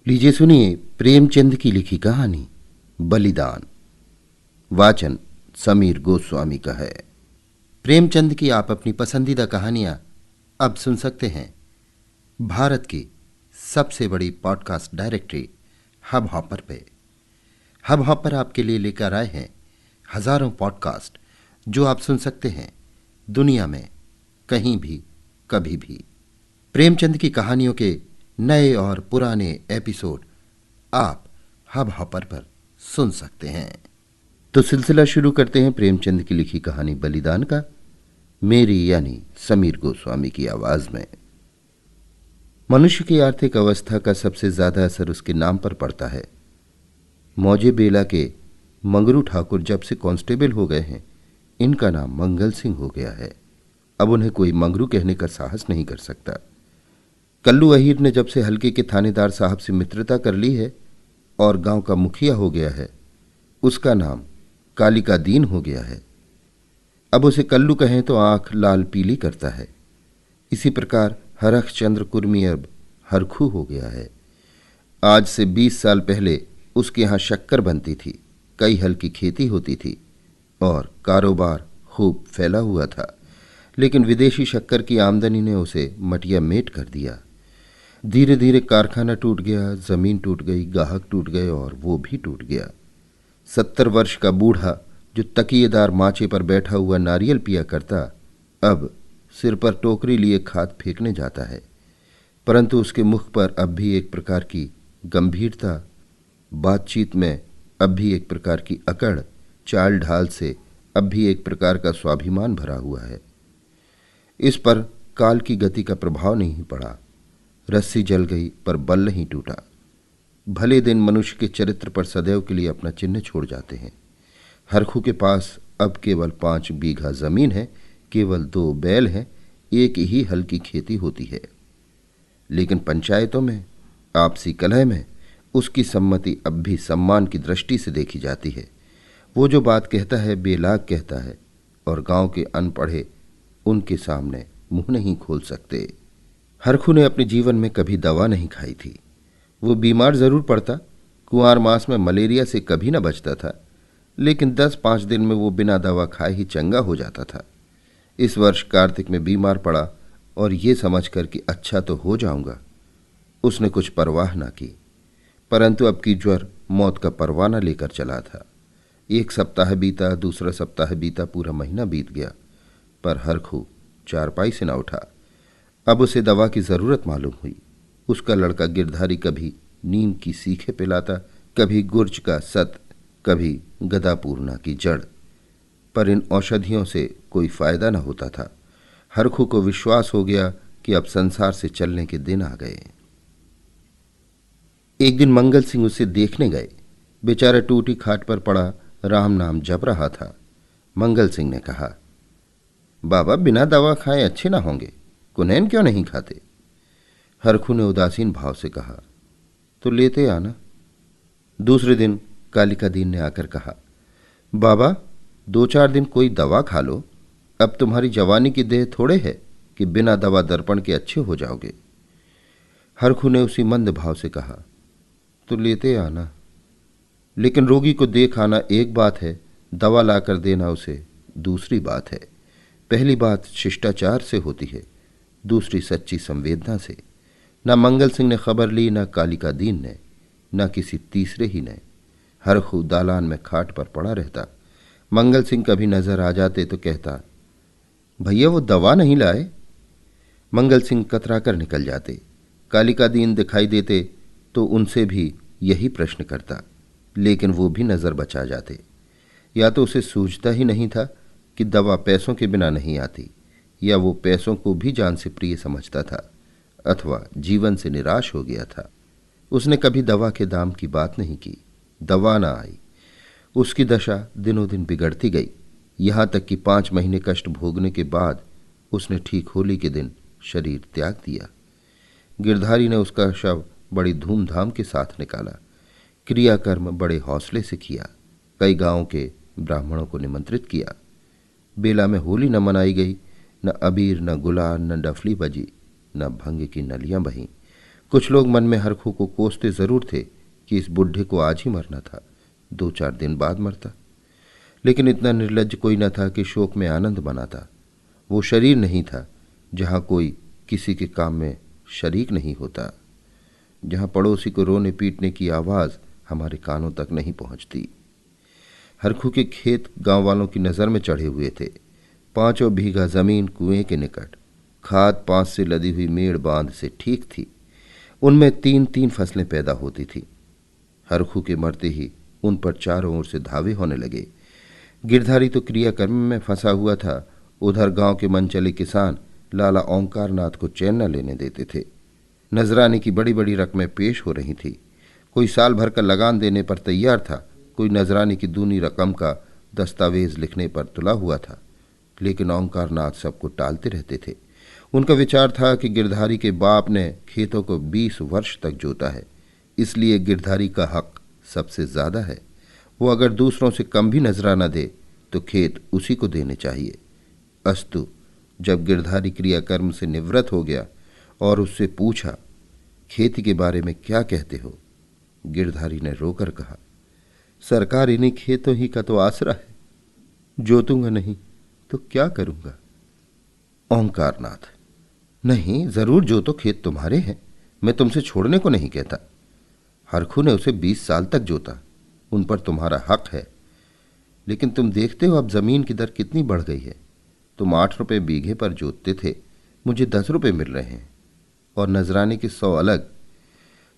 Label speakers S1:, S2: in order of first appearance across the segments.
S1: लीजिए सुनिए प्रेमचंद की लिखी कहानी बलिदान। वाचन समीर गोस्वामी का है। प्रेमचंद की आप अपनी पसंदीदा कहानियां अब सुन सकते हैं भारत की सबसे बड़ी पॉडकास्ट डायरेक्टरी हब हॉपर पे। हब हॉपर आपके लिए लेकर आए हैं हजारों पॉडकास्ट जो आप सुन सकते हैं दुनिया में कहीं भी कभी भी। प्रेमचंद की कहानियों के नए और पुराने एपिसोड आप हब हॉपर पर सुन सकते हैं। तो सिलसिला शुरू करते हैं प्रेमचंद की लिखी कहानी बलिदान का, मेरी यानी समीर गोस्वामी की आवाज में। मनुष्य की आर्थिक अवस्था का सबसे ज्यादा असर उसके नाम पर पड़ता है। मौजे बेला के मंगरू ठाकुर जब से कांस्टेबल हो गए हैं, इनका नाम मंगल सिंह हो गया है। अब उन्हें कोई मंगरू कहने का साहस नहीं कर सकता। कल्लू अहीर ने जब से हल्के के थानेदार साहब से मित्रता कर ली है और गांव का मुखिया हो गया है, उसका नाम कालिका दीन हो गया है। अब उसे कल्लू कहें तो आंख लाल पीली करता है। इसी प्रकार हरख चंद्र कुर्मी अब हरखू हो गया है। आज से 20 साल पहले उसके यहाँ शक्कर बनती थी, कई हल की खेती होती थी और कारोबार खूब फैला हुआ था। लेकिन विदेशी शक्कर की आमदनी ने उसे मटिया मेट कर दिया। धीरे धीरे कारखाना टूट गया, जमीन टूट गई, गाहक टूट गए और वो भी टूट गया। 70 वर्ष का बूढ़ा जो तकिएदार माचे पर बैठा हुआ नारियल पिया करता, अब सिर पर टोकरी लिए खाद फेंकने जाता है। परंतु उसके मुख पर अब भी एक प्रकार की गंभीरता, बातचीत में अब भी एक प्रकार की अकड़, चाल ढाल से अब भी एक प्रकार का स्वाभिमान भरा हुआ है। इस पर काल की गति का प्रभाव नहीं पड़ा। रस्सी जल गई पर बल नहीं टूटा। भले दिन मनुष्य के चरित्र पर सदैव के लिए अपना चिन्ह छोड़ जाते हैं। हरखू के पास अब केवल 5 बीघा जमीन है, केवल 2 बैल हैं, एक ही हल की खेती होती है। लेकिन पंचायतों में, आपसी कलह में उसकी सम्मति अब भी सम्मान की दृष्टि से देखी जाती है। वो जो बात कहता है बेलाग कहता है और गांव के अनपढ़े उनके सामने मुंह नहीं खोल सकते। हरखू ने अपने जीवन में कभी दवा नहीं खाई थी। वो बीमार जरूर पड़ता, कुंवार मास में मलेरिया से कभी न बचता था, लेकिन 10-5 दिन में वो बिना दवा खाए ही चंगा हो जाता था। इस वर्ष कार्तिक में बीमार पड़ा और ये समझकर कि अच्छा तो हो जाऊंगा, उसने कुछ परवाह ना की। परंतु अब की ज्वर मौत का परवाना लेकर चला था। 1 सप्ताह बीता, दूसरा सप्ताह बीता, पूरा महीना बीत गया, पर हरखू चारपाई से न उठा। अब उसे दवा की जरूरत मालूम हुई। उसका लड़का गिरधारी कभी नीम की सीखें पिलाता, कभी गुर्ज का सत, कभी गदापूर्णा की जड़, पर इन औषधियों से कोई फायदा न होता था। हरखू को विश्वास हो गया कि अब संसार से चलने के दिन आ गए। एक दिन मंगल सिंह उसे देखने गए। बेचारा टूटी खाट पर पड़ा राम नाम जप रहा था। मंगल सिंह ने कहा, बाबा बिना दवा खाए अच्छे ना होंगे, कुनैन क्यों नहीं खाते? हरखू ने उदासीन भाव से कहा, तो लेते आना। दूसरे दिन कालिका दीन ने आकर कहा, बाबा 2-4 दिन कोई दवा खा लो, अब तुम्हारी जवानी की देह थोड़े है कि बिना दवा दर्पण के अच्छे हो जाओगे। हरखू ने उसी मंद भाव से कहा, तो लेते आना। लेकिन रोगी को देख आना एक बात है, दवा लाकर देना उसे दूसरी बात है। पहली बात शिष्टाचार से होती है, दूसरी सच्ची संवेदना से। न मंगल सिंह ने खबर ली, न कालिका दीन ने, न किसी तीसरे ही ने। हरखू दालान में खाट पर पड़ा रहता। मंगल सिंह कभी नजर आ जाते तो कहता, भैया वो दवा नहीं लाए। मंगल सिंह कतरा कर निकल जाते। कालिका दीन दिखाई देते तो उनसे भी यही प्रश्न करता, लेकिन वो भी नजर बचा जाते। या तो उसे सूझता ही नहीं था कि दवा पैसों के बिना नहीं आती, या वो पैसों को भी जान से प्रिय समझता था, अथवा जीवन से निराश हो गया था। उसने कभी दवा के दाम की बात नहीं की। दवा ना आई। उसकी दशा दिनों दिन बिगड़ती गई, यहाँ तक कि 5 महीने कष्ट भोगने के बाद उसने ठीक होली के दिन शरीर त्याग दिया। गिरधारी ने उसका शव बड़ी धूमधाम के साथ निकाला। क्रियाकर्म बड़े हौसले से किया। कई गांवों के ब्राह्मणों को निमंत्रित किया। बेला में होली न मनाई गई, न अबीर, न गुलाल, न डफली बजी, न भंग की नलियां बहीं। कुछ लोग मन में हरखू को कोसते जरूर थे कि इस बुढ़े को आज ही मरना था, 2-4 दिन बाद मरता। लेकिन इतना निर्लज्ज कोई न था कि शोक में आनंद मनाता। वो शरीर नहीं था जहां कोई किसी के काम में शरीक नहीं होता, जहां पड़ोसी को रोने पीटने की आवाज हमारे कानों तक नहीं पहुंचती। हरखू के खेत गांव वालों की नज़र में चढ़े हुए थे। 5 बीघा जमीन कुएं के निकट, खाद 5 से लदी हुई मेड़ बांध से ठीक थी। उनमें 3-3 फसलें पैदा होती थी। हरखू के मरते ही उन पर चारों ओर से धावे होने लगे। गिरधारी तो क्रियाकर्म में फंसा हुआ था, उधर गांव के मनचले किसान लाला ओंकार नाथ को चैन न लेने देते थे। नजराने की बड़ी बड़ी रकमें पेश हो रही थी। कोई साल भर का लगान देने पर तैयार था, कोई नजराने की दूनी रकम का दस्तावेज लिखने पर तुला हुआ था। लेकिन ओंकार नाथ सबको टालते रहते थे। उनका विचार था कि गिरधारी के बाप ने खेतों को 20 वर्ष तक जोता है, इसलिए गिरधारी का हक सबसे ज्यादा है। वो अगर दूसरों से कम भी नजराना दे तो खेत उसी को देने चाहिए। अस्तु, जब गिरधारी क्रियाकर्म से निवृत्त हो गया और उससे पूछा, खेती के बारे में क्या कहते हो? गिरधारी ने रोकर कहा, सरकार इन्हीं खेतों ही का तो आसरा है, जोतूंगा नहीं तो क्या करूंगा? ओंकार नाथ, नहीं, जरूर जोतो, खेत तुम्हारे हैं, मैं तुमसे छोड़ने को नहीं कहता। हरखू ने उसे 20 साल तक जोता, उन पर तुम्हारा हक है। लेकिन तुम देखते हो अब जमीन की दर कितनी बढ़ गई है। तुम 8 रुपये बीघे पर जोतते थे, मुझे 10 रुपये मिल रहे हैं, और नजराने के 100 अलग।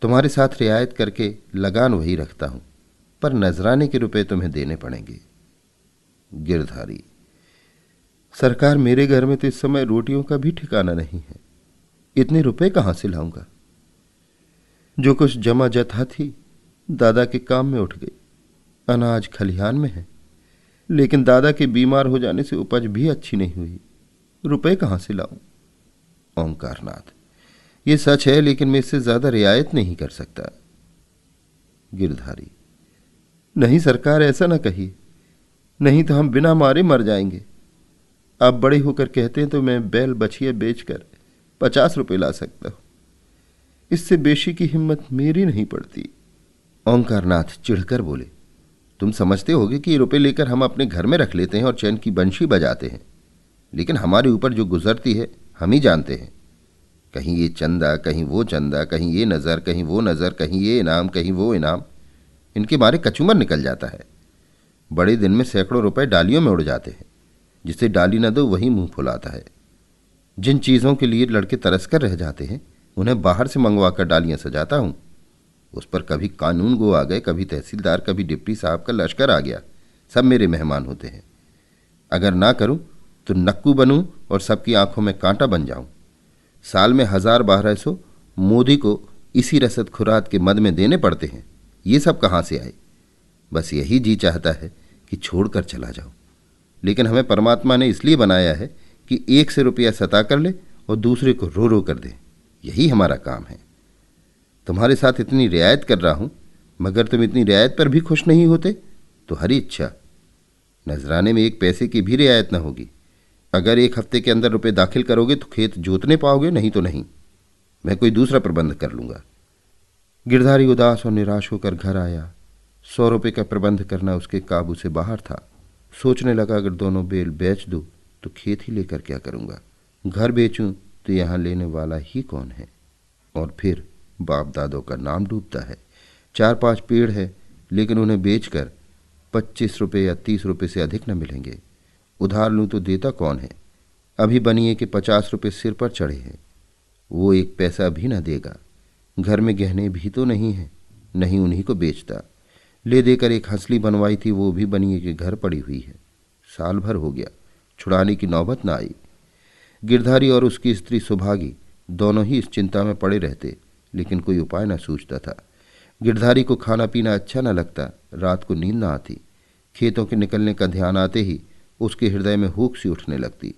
S1: तुम्हारे साथ रियायत करके लगान वही रखता हूं, पर नजराने के रुपए तुम्हें देने पड़ेंगे। गिरधारी, सरकार, मेरे घर में तो इस समय रोटियों का भी ठिकाना नहीं है, इतने रुपए कहां से लाऊंगा? जो कुछ जमा जथा थी दादा के काम में उठ गई। अनाज खलिहान में है, लेकिन दादा के बीमार हो जाने से उपज भी अच्छी नहीं हुई, रुपए कहां से लाऊं? ओंकार नाथ, ये सच है, लेकिन मैं इससे ज्यादा रियायत नहीं कर सकता। गिरधारी, नहीं सरकार, ऐसा ना कहिए, नहीं तो हम बिना मारे मर जाएंगे। आप बड़े होकर कहते हैं तो मैं बैल बछिया बेचकर 50 रुपये ला सकता हूं, इससे बेशी की हिम्मत मेरी नहीं पड़ती। ओंकार नाथ चिढ़कर बोले, तुम समझते होगे कि ये रुपए लेकर हम अपने घर में रख लेते हैं और चैन की बंशी बजाते हैं, लेकिन हमारे ऊपर जो गुजरती है हम ही जानते हैं। कहीं ये चंदा, कहीं वो चंदा, कहीं ये नज़र, कहीं वो नज़र, कहीं ये इनाम, कहीं वो इनाम, इनके मारे कचूमर निकल जाता है। बड़े दिन में सैकड़ों रुपए डालियों में उड़ जाते हैं। जिसे डाली न दो वही मुंह फुलाता है। जिन चीज़ों के लिए लड़के तरस कर रह जाते हैं उन्हें बाहर से मंगवा कर डालियाँ सजाता हूँ। उस पर कभी कानून गो आ गए, कभी तहसीलदार, कभी डिप्टी साहब का लश्कर आ गया, सब मेरे मेहमान होते हैं। अगर ना करूं तो नक्कू बनूं और सबकी आंखों में कांटा बन जाऊं। साल में 1000-1200 मोदी को इसी रसद खुरात के मद में देने पड़ते हैं। ये सब कहाँ से आए? बस यही जी चाहता है कि छोड़कर चला जाऊं, लेकिन हमें परमात्मा ने इसलिए बनाया है कि एक से रुपया सता कर ले और दूसरे को रो रो कर दे। यही हमारा काम है। तुम्हारे साथ इतनी रियायत कर रहा हूं, मगर तुम इतनी रियायत पर भी खुश नहीं होते तो हरी इच्छा। नजराने में 1 पैसे की भी रियायत न होगी। अगर 1 हफ्ते के अंदर रुपए दाखिल करोगे तो खेत जोतने पाओगे, नहीं तो नहीं। मैं कोई दूसरा प्रबंध कर लूंगा। गिरधारी उदास और निराश होकर घर आया। 100 रुपये का प्रबंध करना उसके काबू से बाहर था। सोचने लगा, अगर दोनों बेल बेच दूं तो खेत ही लेकर क्या करूंगा? घर बेचूं तो यहां लेने वाला ही कौन है? और फिर बाप दादों का नाम डूबता है। 4-5 पेड़ है, लेकिन उन्हें बेचकर 25 रुपये या 30 रुपये से अधिक न मिलेंगे। उधार लूं तो देता कौन है? अभी बनिए कि 50 रुपये सिर पर चढ़े हैं, वो 1 पैसा भी न देगा। घर में गहने भी तो नहीं है, नहीं उन्हीं को बेचता। ले देकर एक हंसली बनवाई थी, वो भी बनिए के घर पड़ी हुई है। साल भर हो गया, छुड़ाने की नौबत न आई। गिरधारी और उसकी स्त्री सुभागी दोनों ही इस चिंता में पड़े रहते, लेकिन कोई उपाय न सूझता था। गिरधारी को खाना पीना अच्छा न लगता, रात को नींद न आती। खेतों के निकलने का ध्यान आते ही उसके हृदय में हुक सी उठने लगती।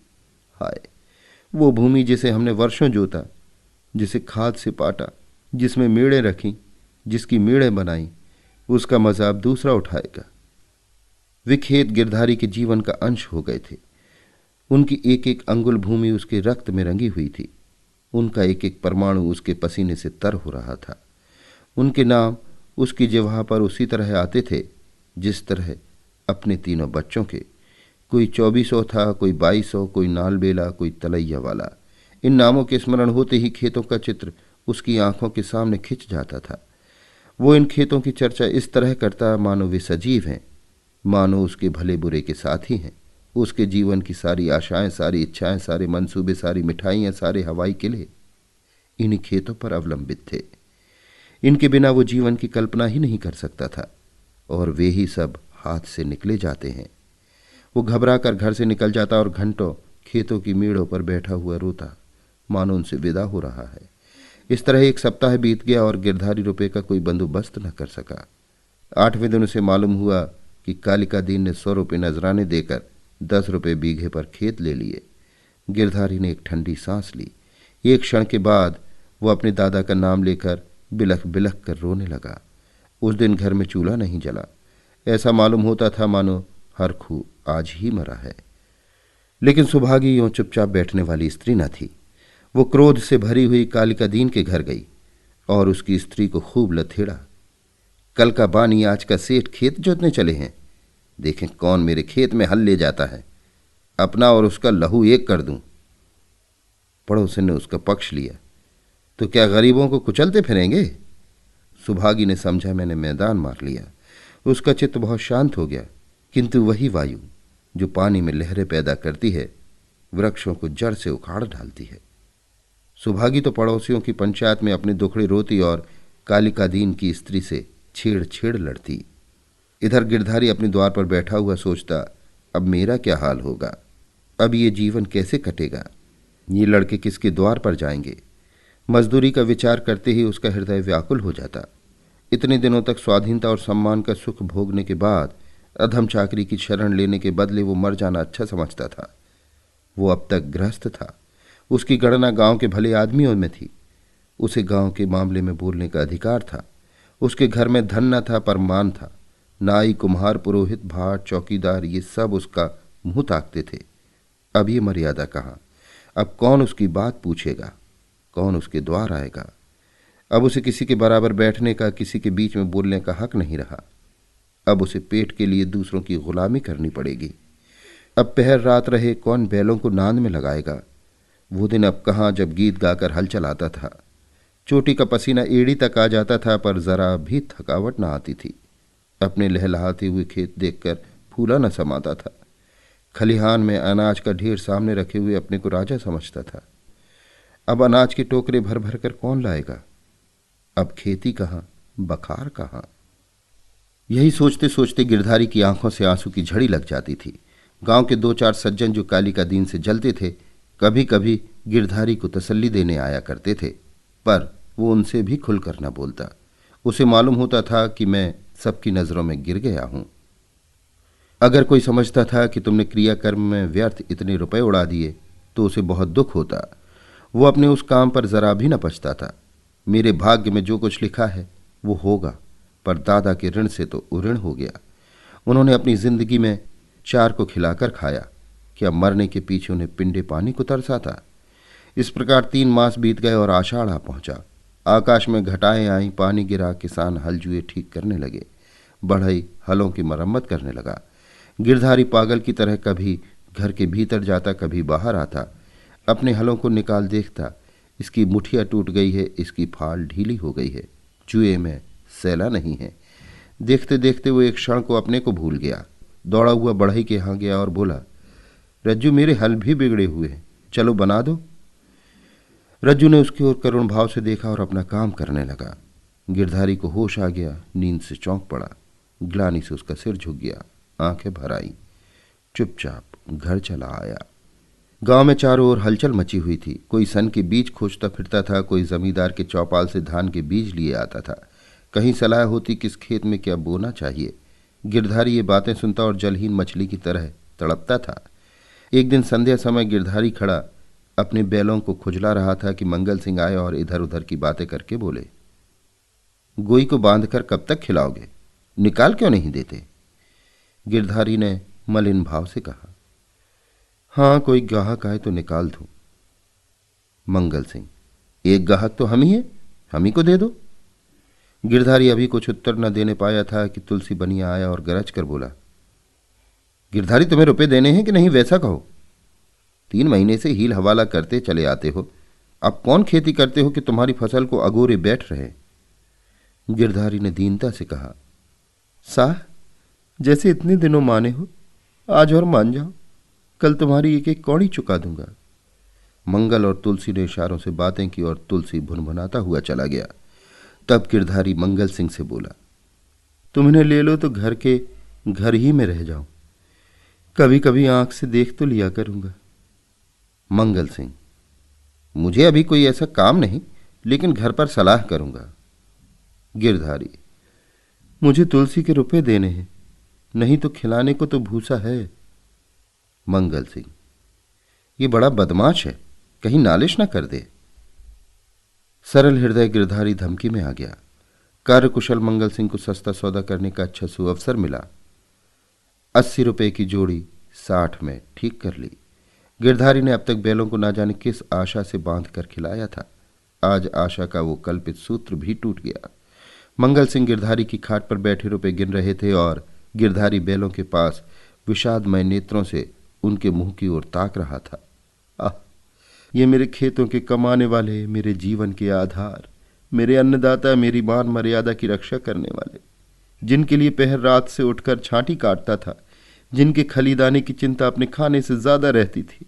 S1: हाय, वो भूमि जिसे हमने वर्षों जोता, जिसे खाद से पाटा, जिसमें मेड़ें रखीं, जिसकी मेड़ें बनाई, उसका मजा अब दूसरा उठाएगा। वे खेत गिरधारी के जीवन का अंश हो गए थे। उनकी एक एक अंगुल भूमि उसके रक्त में रंगी हुई थी। उनका एक एक परमाणु उसके पसीने से तर हो रहा था। उनके नाम उसकी जिह्वा पर उसी तरह आते थे जिस तरह अपने तीनों बच्चों के। कोई 2400 था, कोई 2200, कोई नालबेला, कोई तलैया वाला। इन नामों के स्मरण होते ही खेतों का चित्र उसकी आंखों के सामने खिंच जाता था। वो इन खेतों की चर्चा इस तरह करता मानो वे सजीव हैं, मानो उसके भले बुरे के साथी हैं। उसके जीवन की सारी आशाएं, सारी इच्छाएं, सारे मंसूबे, सारी मिठाइयां, सारे हवाई किले इन्हीं खेतों पर अवलंबित थे। इनके बिना वो जीवन की कल्पना ही नहीं कर सकता था, और वे ही सब हाथ से निकले जाते हैं। वो घबरा कर घर से निकल जाता और घंटों खेतों की मेड़ों पर बैठा हुआ रोता, मानो उनसे विदा हो रहा है। इस तरह एक सप्ताह बीत गया और गिरधारी रुपये का कोई बंदोबस्त न कर सका। 8वें दिन उसे मालूम हुआ कि कालिका दीन ने 100 रुपये नजराने देकर 10 रुपये बीघे पर खेत ले लिए। गिरधारी ने एक ठंडी सांस ली। एक क्षण के बाद वो अपने दादा का नाम लेकर बिलख बिलख कर रोने लगा। उस दिन घर में चूल्हा नहीं जला। ऐसा मालूम होता था मानो हर खू आज ही मरा है। लेकिन सुभागी यूं चुपचाप बैठने वाली स्त्री न थी। वो क्रोध से भरी हुई कालिका दीन के घर गई और उसकी स्त्री को खूब लथेड़ा। कल का बानी आज का सेठ खेत जोतने चले हैं। देखें कौन मेरे खेत में हल ले जाता है, अपना और उसका लहू एक कर दूं। पड़ोसन ने उसका पक्ष लिया। तो क्या गरीबों को कुचलते फिरेंगे? सुभागी ने समझा मैंने मैदान मार लिया। उसका चित्त बहुत शांत हो गया। किंतु वही वायु जो पानी में लहरें पैदा करती है, वृक्षों को जड़ से उखाड़ डालती है। सुभागी तो पड़ोसियों की पंचायत में अपने दुखड़े रोती और कालिका दीन की स्त्री से छेड़ छेड़ लड़ती। इधर गिरधारी अपने द्वार पर बैठा हुआ सोचता, अब मेरा क्या हाल होगा? अब ये जीवन कैसे कटेगा? ये लड़के किसके द्वार पर जाएंगे? मजदूरी का विचार करते ही उसका हृदय व्याकुल हो जाता। इतने दिनों तक स्वाधीनता और सम्मान का सुख भोगने के बाद अधम चाकरी की शरण लेने के बदले वो मर जाना अच्छा समझता था। वो अब तक गृहस्थ था। उसकी गणना गांव के भले आदमियों में थी। उसे गांव के मामले में बोलने का अधिकार था। उसके घर में धन न था पर मान था। नाई, कुम्हार, पुरोहित, भाट, चौकीदार ये सब उसका मुंह ताकते थे। अब ये मर्यादा कहाँ? अब कौन उसकी बात पूछेगा? कौन उसके द्वार आएगा? अब उसे किसी के बराबर बैठने का, किसी के बीच में बोलने का हक नहीं रहा। अब उसे पेट के लिए दूसरों की गुलामी करनी पड़ेगी। अब पहर रात रहे कौन बैलों को नांद में लगाएगा? वो दिन अब कहाँ जब गीत गाकर हल चलाता था। चोटी का पसीना एड़ी तक आ जाता था पर जरा भी थकावट न आती थी। अपने लहलहाते हुए खेत देखकर फूला न समाता था। खलिहान में अनाज का ढेर सामने रखे हुए अपने को राजा समझता था। अब अनाज के टोकरे भर भर कर कौन लाएगा? अब खेती कहाँ, बखार कहाँ? यही सोचते सोचते गिरधारी की आंखों से आंसू की झड़ी लग जाती थी। गांव के 2-4 सज्जन जो कालिका दीन से जलते थे, कभी कभी गिरधारी को तसल्ली देने आया करते थे, पर वो उनसे भी खुलकर न बोलता। उसे मालूम होता था कि मैं सबकी नजरों में गिर गया हूं। अगर कोई समझता था कि तुमने क्रियाकर्म में व्यर्थ इतने रुपए उड़ा दिए तो उसे बहुत दुख होता। वो अपने उस काम पर जरा भी न पछता था। मेरे भाग्य में जो कुछ लिखा है वो होगा, पर दादा के ऋण से तो उऋण हो गया। उन्होंने अपनी जिंदगी में 4 को खिलाकर खाया, क्या मरने के पीछे उन्हें पिंडे पानी को तरसा था? इस प्रकार 3 मास बीत गए और आषाढ़ आ पहुंचा। आकाश में घटाएं आईं, पानी गिरा, किसान हल जुए ठीक करने लगे। बढ़ई हलों की मरम्मत करने लगा। गिरधारी पागल की तरह कभी घर के भीतर जाता, कभी बाहर आता। अपने हलों को निकाल देखता, इसकी मुठिया टूट गई है, इसकी फाल ढीली हो गई है, जुए में सैला नहीं है। देखते देखते वो एक क्षण को अपने को भूल गया। दौड़ा हुआ बढ़ई के यहाँ गया और बोला, रज्जू मेरे हल भी बिगड़े हुए हैं, चलो बना दो। रज्जू ने उसकी ओर करुण भाव से देखा और अपना काम करने लगा। गिरधारी को होश आ गया, नींद से चौंक पड़ा। ग्लानि से उसका सिर झुक गया, आंखें भर आई। चुपचाप घर चला आया। गांव में चारों ओर हलचल मची हुई थी। कोई सन के बीज खोजता फिरता था, कोई जमींदार के चौपाल से धान के बीज लिए आता था। कहीं सलाह होती किस खेत में क्या बोना चाहिए। गिरधारी ये बातें सुनता और जलहीन मछली की तरह तड़पता था। एक दिन संध्या समय गिरधारी खड़ा अपने बैलों को खुजला रहा था कि मंगल सिंह आए और इधर उधर की बातें करके बोले, गोई को बांधकर कब तक खिलाओगे? निकाल क्यों नहीं देते? गिरधारी ने मलिन भाव से कहा, हाँ कोई ग्राहक आए तो निकाल दूं। मंगल सिंह, एक गाहक तो हम ही है, हम ही को दे दो। गिरधारी अभी कुछ उत्तर न देने पाया था कि तुलसी बनिया आया और गरज कर बोला, गिरधारी तुम्हें रुपए देने हैं कि नहीं, वैसा कहो। 3 महीने से हील हवाला करते चले आते हो, अब कौन खेती करते हो कि तुम्हारी फसल को अगोरे बैठ रहे। गिरधारी ने दीनता से कहा, साह, जैसे इतने दिनों माने हो, आज और मान जाओ, कल तुम्हारी एक एक कौड़ी चुका दूंगा। मंगल और तुलसी ने इशारों से बातें की और तुलसी भुनभुनाता हुआ चला गया। तब गिरधारी मंगल सिंह से बोला, तुम इन्हें ले लो तो घर के घर ही में रह जाओ, कभी कभी आंख से देख तो लिया करूंगा। मंगल सिंह, मुझे अभी कोई ऐसा काम नहीं, लेकिन घर पर सलाह करूंगा। गिरधारी, मुझे तुलसी के रुपए देने हैं, नहीं तो खिलाने को तो भूसा है। मंगल सिंह, ये बड़ा बदमाश है, कहीं नालिश ना कर दे। सरल हृदय गिरधारी धमकी में आ गया। कार्यकुशल मंगल सिंह को सस्ता सौदा करने का अच्छा सुअवसर मिला। 80 रुपए की जोड़ी 60 में ठीक कर ली। गिरधारी ने अब तक बैलों को ना जाने किस आशा से बांध कर खिलाया था, आज आशा का वो कल्पित सूत्र भी टूट गया। मंगल सिंह गिरधारी की खाट पर बैठे रुपए गिन रहे थे और गिरधारी बैलों के पास विषादमय नेत्रों से उनके मुंह की ओर ताक रहा था। आह, ये मेरे खेतों के कमाने वाले, मेरे जीवन के आधार, मेरे अन्नदाता, मेरी मान मर्यादा की रक्षा करने वाले, जिनके लिए पहर रात से उठकर छांटी काटता था, जिनके खलीदाने की चिंता अपने खाने से ज्यादा रहती थी,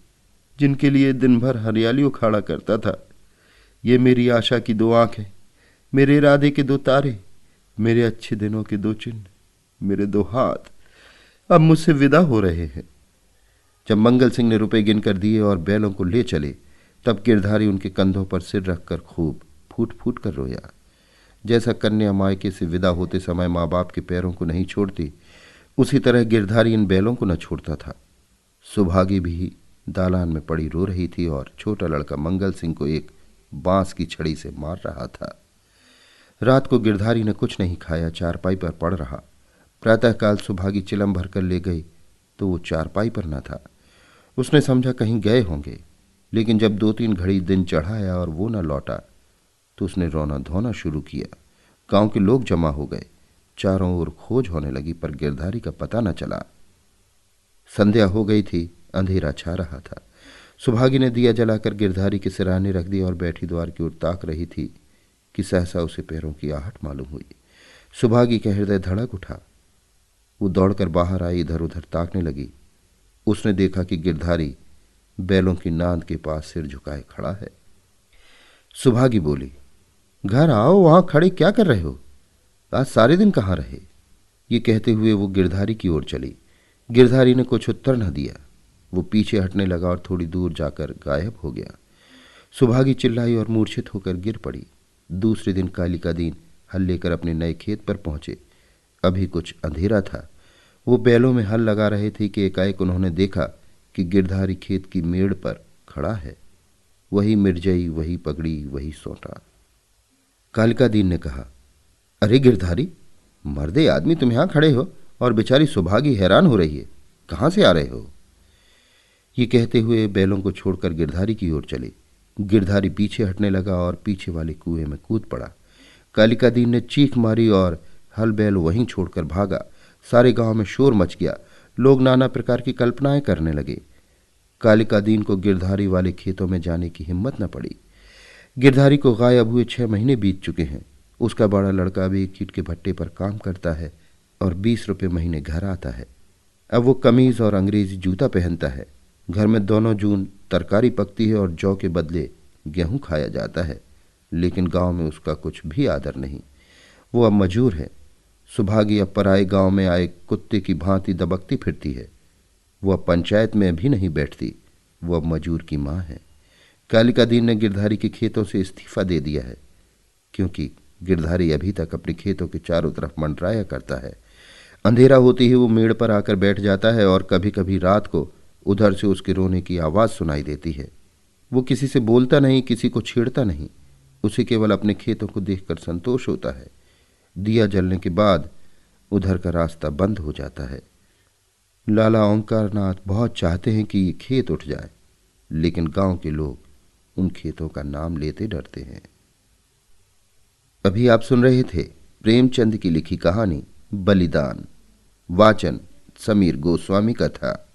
S1: जिनके लिए दिन भर हरियाली उखाड़ा करता था। ये मेरी आशा की 2 आंखें, मेरे इरादे के 2 तारे, मेरे अच्छे दिनों के 2 चिन्ह, मेरे 2 हाथ अब मुझसे विदा हो रहे हैं। जब मंगल सिंह ने रुपए गिनकर दिए और बैलों को ले चले, तब गिरधारी उनके कंधों पर सिर रखकर खूब फूट फूट कर रोया। जैसा कन्या मायके से विदा होते समय माँ बाप के पैरों को नहीं छोड़ती, उसी तरह गिरधारी इन बैलों को न छोड़ता था। सुभागी भी दालान में पड़ी रो रही थी और छोटा लड़का मंगल सिंह को एक बांस की छड़ी से मार रहा था। रात को गिरधारी ने कुछ नहीं खाया, चारपाई पर पड़ रहा। प्रातःकाल सुभागी चिलम भरकर ले गई तो वो चारपाई पर न था। उसने समझा कहीं गए होंगे, लेकिन जब 2-3 घड़ी दिन चढ़ाया और वो न लौटा तो उसने रोना धोना शुरू किया। गांव के लोग जमा हो गए, चारों ओर खोज होने लगी, पर गिरधारी का पता न चला। संध्या हो गई थी, अंधेरा छा रहा था। सुभागी ने दिया जलाकर गिरधारी के सिरहाने रख दिया और बैठी द्वार की ओर ताक रही थी कि सहसा उसे पैरों की आहट मालूम हुई। सुभागी का हृदय धड़क उठा। वो दौड़कर बाहर आई, इधर उधर ताकने लगी। उसने देखा कि गिरधारी बैलों की नांद के पास सिर झुकाए खड़ा है। सुभागी बोली, घर आओ, वहां खड़े क्या कर रहे हो, आज सारे दिन कहाँ रहे। ये कहते हुए वो गिरधारी की ओर चली। गिरधारी ने कुछ उत्तर न दिया। वो पीछे हटने लगा और थोड़ी दूर जाकर गायब हो गया। सुभागी चिल्लाई और मूर्छित होकर गिर पड़ी। दूसरे दिन कालिका दीन हल लेकर अपने नए खेत पर पहुंचे। अभी कुछ अंधेरा था। वो बैलों में हल लगा रहे थे कि एकाएक उन्होंने देखा कि गिरधारी खेत की मेड़ पर खड़ा है। वही मिर्जई, वही पगड़ी, वही सोटा। कालिका दीन ने कहा, अरे गिरधारी, मर्दे आदमी तुम यहां खड़े हो और बेचारी सुभागी हैरान हो रही है, कहां से आ रहे हो। ये कहते हुए बैलों को छोड़कर गिरधारी की ओर चले। गिरधारी पीछे हटने लगा और पीछे वाले कुएं में कूद पड़ा। कालिका दीन ने चीख मारी और हल बैल वहीं छोड़कर भागा। सारे गांव में शोर मच गया। लोग नाना प्रकार की कल्पनाएं करने लगे। कालिका दीन को गिरधारी वाले खेतों में जाने की हिम्मत न पड़ी। गिरधारी को गायब हुए 6 महीने बीत चुके हैं। उसका बड़ा लड़का भी एक ईंट के भट्टे पर काम करता है और 20 रुपये महीने घर आता है। अब वो कमीज और अंग्रेजी जूता पहनता है। घर में दोनों जून तरकारी पकती है और जौ के बदले गेहूं खाया जाता है, लेकिन गांव में उसका कुछ भी आदर नहीं। वो अब मजूर है। सुभागी अब पराए गांव में आए कुत्ते की भांति दबकती फिरती है। वो अब पंचायत में भी नहीं बैठती। वो अब मजूर की माँ है। कालिका दीन ने गिरधारी के खेतों से इस्तीफा दे दिया है, क्योंकि गिरधारी अभी तक अपने खेतों के चारों तरफ मंडराया करता है। अंधेरा होते ही वो मेड़ पर आकर बैठ जाता है और कभी कभी रात को उधर से उसके रोने की आवाज़ सुनाई देती है। वो किसी से बोलता नहीं, किसी को छेड़ता नहीं। उसे केवल अपने खेतों को देखकर संतोष होता है। दिया जलने के बाद उधर का रास्ता बंद हो जाता है। लाला ओंकारनाथ बहुत चाहते हैं कि ये खेत उठ जाए, लेकिन गांव के लोग उन खेतों का नाम लेते डरते हैं। अभी आप सुन रहे थे प्रेमचंद की लिखी कहानी बलिदान। वाचन समीर गोस्वामी का था।